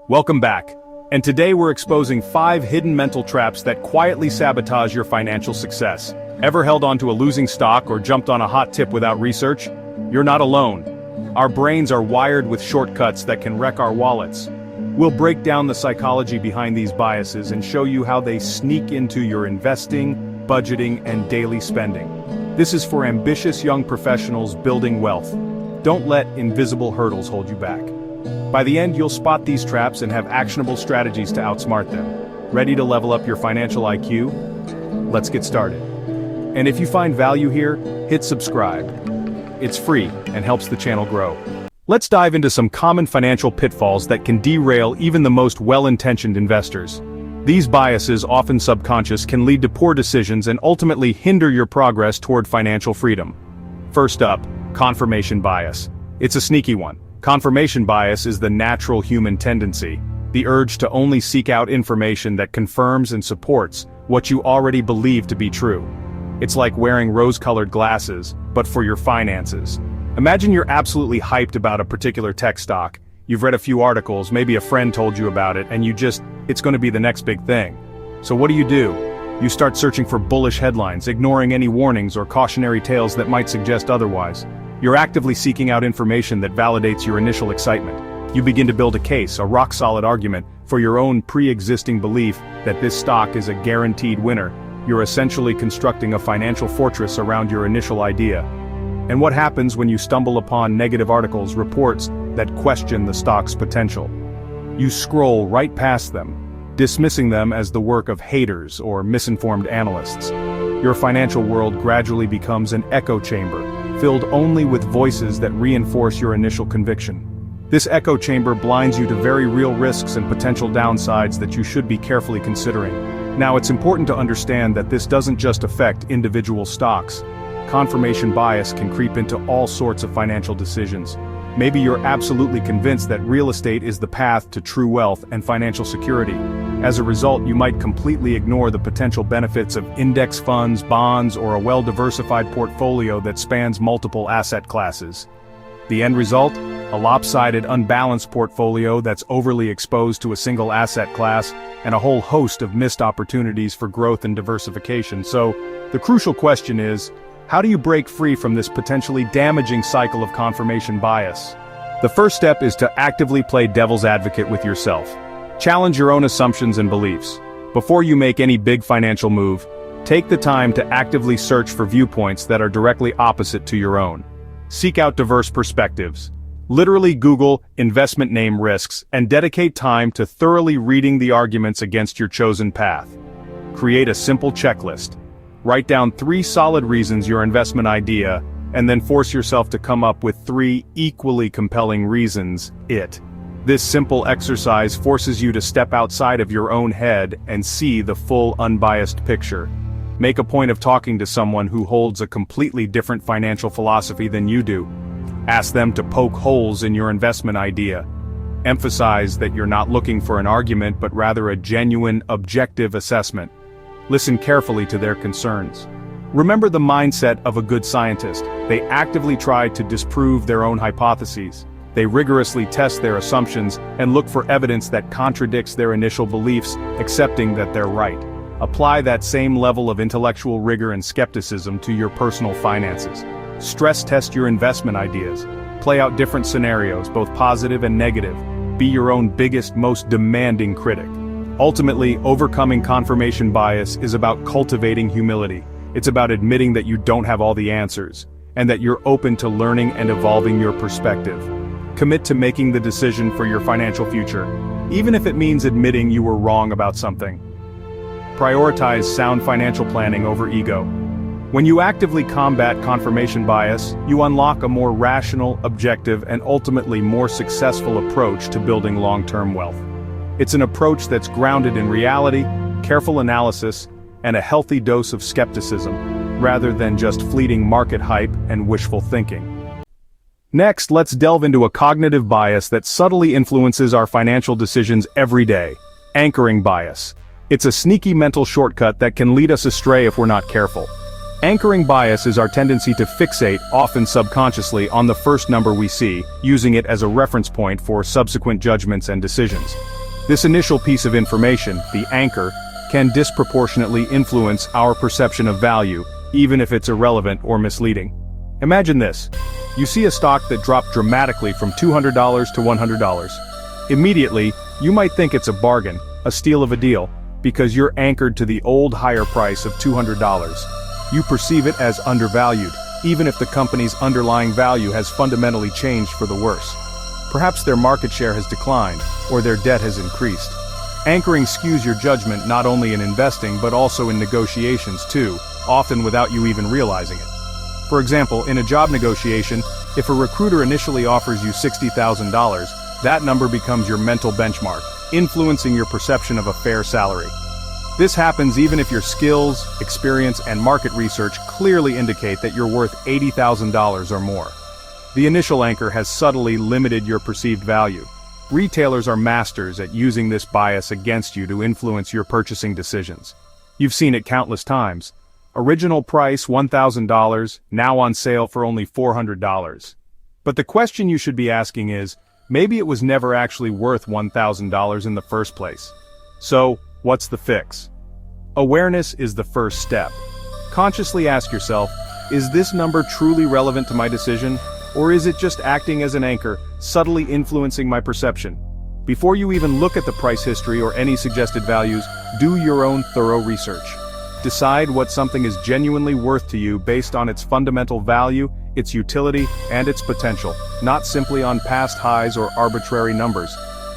Welcome back. And today we're exposing 5 hidden mental traps that quietly sabotage your financial success. Ever held onto a losing stock or jumped on a hot tip without research? You're not alone. Our brains are wired with shortcuts that can wreck our wallets. We'll break down the psychology behind these biases and show you how they sneak into your investing, budgeting, and daily spending. This is for ambitious young professionals building wealth. Don't let invisible hurdles hold you back. By the end, you'll spot these traps and have actionable strategies to outsmart them. Ready to level up your financial IQ? Let's get started. And if you find value here, hit subscribe. It's free and helps the channel grow. Let's dive into some common financial pitfalls that can derail even the most well-intentioned investors. These biases, often subconscious, can lead to poor decisions and ultimately hinder your progress toward financial freedom. First up, confirmation bias. It's a sneaky one. Confirmation bias is the natural human tendency, the urge to only seek out information that confirms and supports what you already believe to be true. It's like wearing rose-colored glasses, but for your finances. Imagine you're absolutely hyped about a particular tech stock. You've read a few articles, maybe a friend told you about it, and it's going to be the next big thing. So what do? You start searching for bullish headlines, ignoring any warnings or cautionary tales that might suggest otherwise. You're actively seeking out information that validates your initial excitement. You begin to build a case, a rock-solid argument, for your own pre-existing belief that this stock is a guaranteed winner. You're essentially constructing a financial fortress around your initial idea. And what happens when you stumble upon negative articles, reports that question the stock's potential? You scroll right past them, dismissing them as the work of haters or misinformed analysts. Your financial world gradually becomes an echo chamber, filled only with voices that reinforce your initial conviction. This echo chamber blinds you to very real risks and potential downsides that you should be carefully considering. Now, it's important to understand that this doesn't just affect individual stocks. Confirmation bias can creep into all sorts of financial decisions. Maybe you're absolutely convinced that real estate is the path to true wealth and financial security. As a result, you might completely ignore the potential benefits of index funds, bonds, or a well-diversified portfolio that spans multiple asset classes. The end result? A lopsided, unbalanced portfolio that's overly exposed to a single asset class, and a whole host of missed opportunities for growth and diversification. So, the crucial question is, how do you break free from this potentially damaging cycle of confirmation bias? The first step is to actively play devil's advocate with yourself. Challenge your own assumptions and beliefs. Before you make any big financial move, take the time to actively search for viewpoints that are directly opposite to your own. Seek out diverse perspectives. Literally Google investment name risks and dedicate time to thoroughly reading the arguments against your chosen path. Create a simple checklist. Write down 3 solid reasons your investment idea, and then force yourself to come up with 3 equally compelling reasons This simple exercise forces you to step outside of your own head and see the full unbiased picture. Make a point of talking to someone who holds a completely different financial philosophy than you do. Ask them to poke holes in your investment idea. Emphasize that you're not looking for an argument but rather a genuine, objective assessment. Listen carefully to their concerns. Remember the mindset of a good scientist. They actively try to disprove their own hypotheses. They rigorously test their assumptions and look for evidence that contradicts their initial beliefs, accepting that they're right. Apply that same level of intellectual rigor and skepticism to your personal finances. Stress test your investment ideas. Play out different scenarios, both positive and negative. Be your own biggest, most demanding critic. Ultimately, overcoming confirmation bias is about cultivating humility. It's about admitting that you don't have all the answers, and that you're open to learning and evolving your perspective. Commit to making the decision for your financial future, even if it means admitting you were wrong about something. Prioritize sound financial planning over ego. When you actively combat confirmation bias, you unlock a more rational, objective, and ultimately more successful approach to building long-term wealth. It's an approach that's grounded in reality, careful analysis, and a healthy dose of skepticism, rather than just fleeting market hype and wishful thinking. Next, let's delve into a cognitive bias that subtly influences our financial decisions every day: anchoring bias. It's a sneaky mental shortcut that can lead us astray if we're not careful. Anchoring bias is our tendency to fixate, often subconsciously, on the first number we see, using it as a reference point for subsequent judgments and decisions. This initial piece of information, the anchor, can disproportionately influence our perception of value, even if it's irrelevant or misleading. Imagine this. You see a stock that dropped dramatically from $200 to $100. Immediately, you might think it's a bargain, a steal of a deal, because you're anchored to the old higher price of $200. You perceive it as undervalued, even if the company's underlying value has fundamentally changed for the worse. Perhaps their market share has declined, or their debt has increased. Anchoring skews your judgment not only in investing but also in negotiations too, often without you even realizing it. For example, in a job negotiation, if a recruiter initially offers you $60,000, that number becomes your mental benchmark, influencing your perception of a fair salary. This happens even if your skills, experience, and market research clearly indicate that you're worth $80,000 or more. The initial anchor has subtly limited your perceived value. Retailers are masters at using this bias against you to influence your purchasing decisions. You've seen it countless times. Original price $1,000, now on sale for only $400. But the question you should be asking is, maybe it was never actually worth $1,000 in the first place. So, what's the fix? Awareness is the first step. Consciously ask yourself, is this number truly relevant to my decision, or is it just acting as an anchor, subtly influencing my perception? Before you even look at the price history or any suggested values, do your own thorough research. Decide what something is genuinely worth to you based on its fundamental value, its utility, and its potential, not simply on past highs or arbitrary numbers.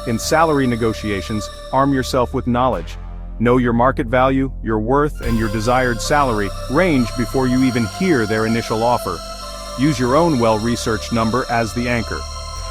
In salary negotiations, arm yourself with knowledge. Know your market value, your worth, and your desired salary range before you even hear their initial offer. Use your own well-researched number as the anchor.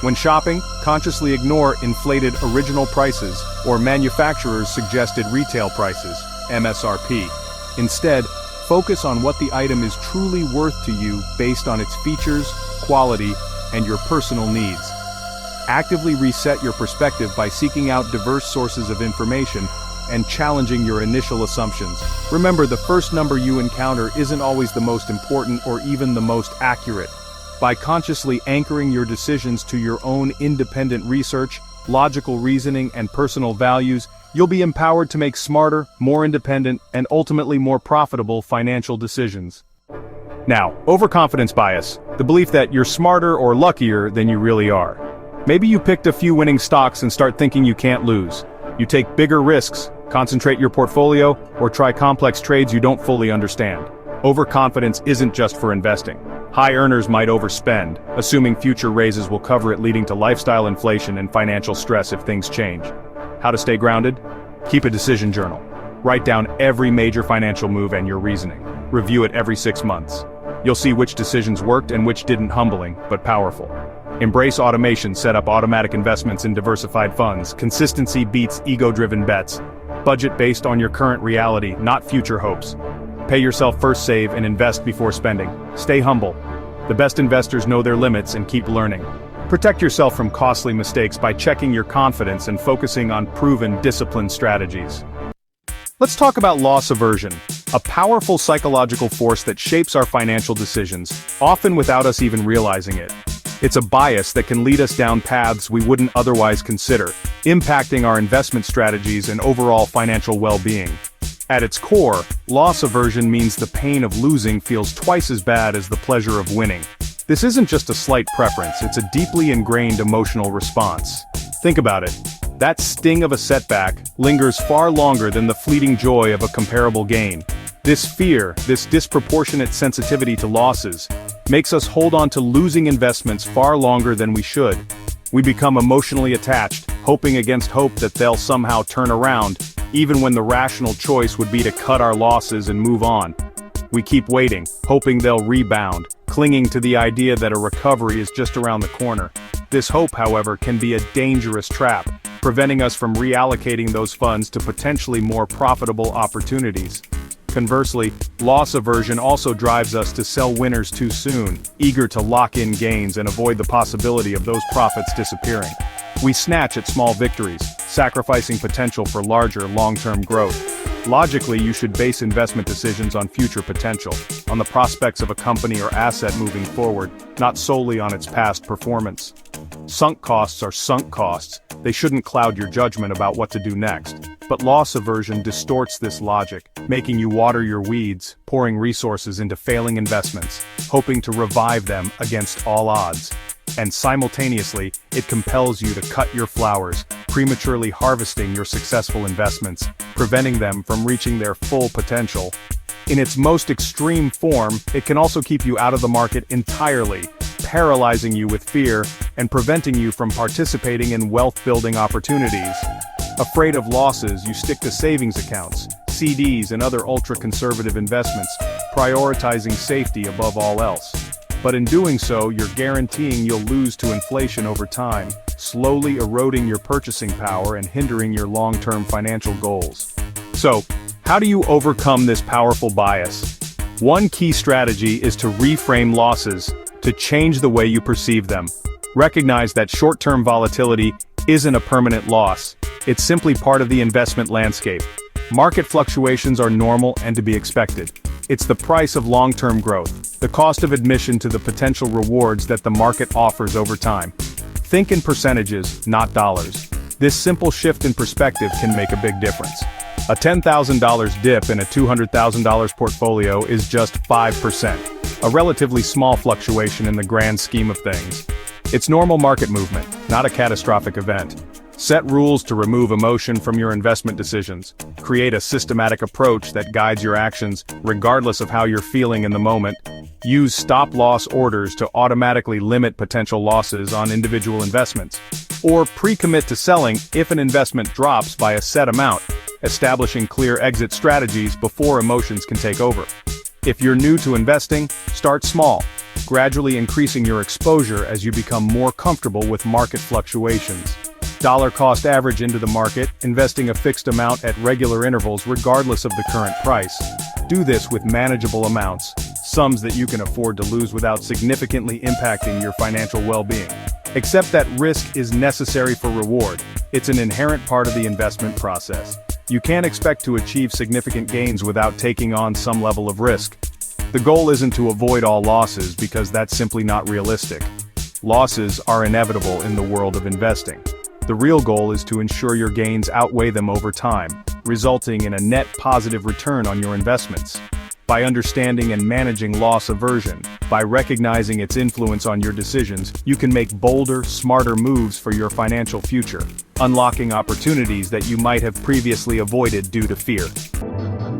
When shopping, consciously ignore inflated original prices or manufacturers' suggested retail prices, MSRP. Instead, focus on what the item is truly worth to you based on its features, quality, and your personal needs. Actively reset your perspective by seeking out diverse sources of information and challenging your initial assumptions. Remember, the first number you encounter isn't always the most important or even the most accurate. By consciously anchoring your decisions to your own independent research, logical reasoning, and personal values, you'll be empowered to make smarter, more independent, and ultimately more profitable financial decisions. Now, overconfidence bias, the belief that you're smarter or luckier than you really are. Maybe you picked a few winning stocks and start thinking you can't lose. You take bigger risks, concentrate your portfolio, or try complex trades you don't fully understand. Overconfidence isn't just for investing. High earners might overspend, assuming future raises will cover it, leading to lifestyle inflation and financial stress if things change. How to stay grounded? Keep a decision journal. Write down every major financial move and your reasoning. Review it every 6 months. You'll see which decisions worked and which didn't. Humbling, but powerful. Embrace automation. Set up automatic investments in diversified funds. Consistency beats ego-driven bets. Budget based on your current reality, not future hopes. Pay yourself first, save, and invest before spending. Stay humble. The best investors know their limits and keep learning. Protect yourself from costly mistakes by checking your confidence and focusing on proven, disciplined strategies. Let's talk about loss aversion, a powerful psychological force that shapes our financial decisions, often without us even realizing it. It's a bias that can lead us down paths we wouldn't otherwise consider, impacting our investment strategies and overall financial well-being. At its core, loss aversion means the pain of losing feels twice as bad as the pleasure of winning. This isn't just a slight preference, it's a deeply ingrained emotional response. Think about it. That sting of a setback lingers far longer than the fleeting joy of a comparable gain. This fear, this disproportionate sensitivity to losses, makes us hold on to losing investments far longer than we should. We become emotionally attached, hoping against hope that they'll somehow turn around, even when the rational choice would be to cut our losses and move on. We keep waiting, hoping they'll rebound, clinging to the idea that a recovery is just around the corner. This hope, however, can be a dangerous trap, preventing us from reallocating those funds to potentially more profitable opportunities. Conversely, loss aversion also drives us to sell winners too soon, eager to lock in gains and avoid the possibility of those profits disappearing. We snatch at small victories, sacrificing potential for larger, long-term growth. Logically, you should base investment decisions on future potential, on the prospects of a company or asset moving forward, not solely on its past performance. Sunk costs are sunk costs. They shouldn't cloud your judgment about what to do next. But loss aversion distorts this logic, making you water your weeds, pouring resources into failing investments, hoping to revive them against all odds. And simultaneously, it compels you to cut your flowers, prematurely harvesting your successful investments, preventing them from reaching their full potential. In its most extreme form, it can also keep you out of the market entirely, paralyzing you with fear and preventing you from participating in wealth-building opportunities. Afraid of losses, you stick to savings accounts, CDs, and other ultra-conservative investments, prioritizing safety above all else. But in doing so, you're guaranteeing you'll lose to inflation over time, slowly eroding your purchasing power and hindering your long-term financial goals. So, how do you overcome this powerful bias? One key strategy is to reframe losses, to change the way you perceive them. Recognize that short-term volatility isn't a permanent loss. It's simply part of the investment landscape. Market fluctuations are normal and to be expected. It's the price of long-term growth, the cost of admission to the potential rewards that the market offers over time. Think in percentages, not dollars. This simple shift in perspective can make a big difference. A $10,000 dip in a $200,000 portfolio is just 5%, a relatively small fluctuation in the grand scheme of things. It's normal market movement, not a catastrophic event. Set rules to remove emotion from your investment decisions. Create a systematic approach that guides your actions, regardless of how you're feeling in the moment. Use stop-loss orders to automatically limit potential losses on individual investments. Or pre-commit to selling if an investment drops by a set amount, establishing clear exit strategies before emotions can take over. If you're new to investing, start small, gradually increasing your exposure as you become more comfortable with market fluctuations. Dollar cost average into the market, investing a fixed amount at regular intervals regardless of the current price. Do this with manageable amounts, sums that you can afford to lose without significantly impacting your financial well-being. Accept that risk is necessary for reward. It's an inherent part of the investment process. You can't expect to achieve significant gains without taking on some level of risk. The goal isn't to avoid all losses because that's simply not realistic. Losses are inevitable in the world of investing. The real goal is to ensure your gains outweigh them over time, resulting in a net positive return on your investments. By understanding and managing loss aversion, by recognizing its influence on your decisions, you can make bolder, smarter moves for your financial future, unlocking opportunities that you might have previously avoided due to fear.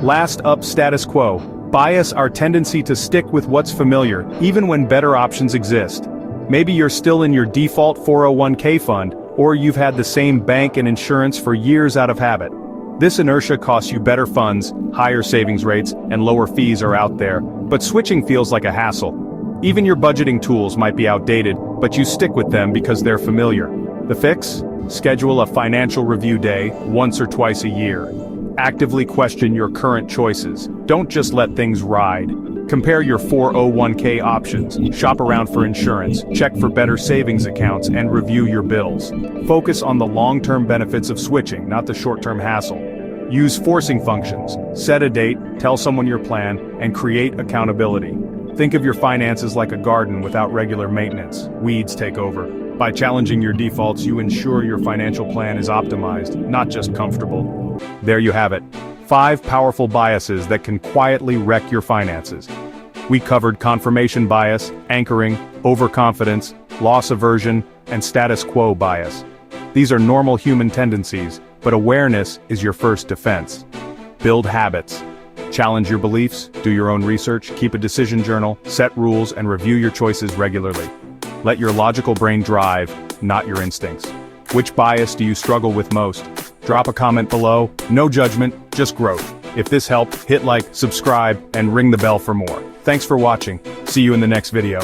Last up, status quo. Bias our tendency to stick with what's familiar, even when better options exist. Maybe you're still in your default 401k fund, or you've had the same bank and insurance for years out of habit. This inertia costs you better funds, higher savings rates, and lower fees are out there, but switching feels like a hassle. Even your budgeting tools might be outdated, but you stick with them because they're familiar. The fix? Schedule a financial review day, once or twice a year. Actively question your current choices. Don't just let things ride. Compare your 401k options, shop around for insurance, check for better savings accounts, and review your bills. Focus on the long-term benefits of switching, not the short-term hassle. Use forcing functions. Set a date, tell someone your plan, and create accountability. Think of your finances like a garden without regular maintenance. Weeds take over. By challenging your defaults, you ensure your financial plan is optimized, not just comfortable. There you have it. 5 powerful biases that can quietly wreck your finances. We covered confirmation bias, anchoring, overconfidence, loss aversion, and status quo bias. These are normal human tendencies, but awareness is your first defense. Build habits. Challenge your beliefs, do your own research, keep a decision journal, set rules, and review your choices regularly. Let your logical brain drive, not your instincts. Which bias do you struggle with most? Drop a comment below. No judgment, just growth. If this helped, hit like, subscribe, and ring the bell for more. Thanks for watching. See you in the next video.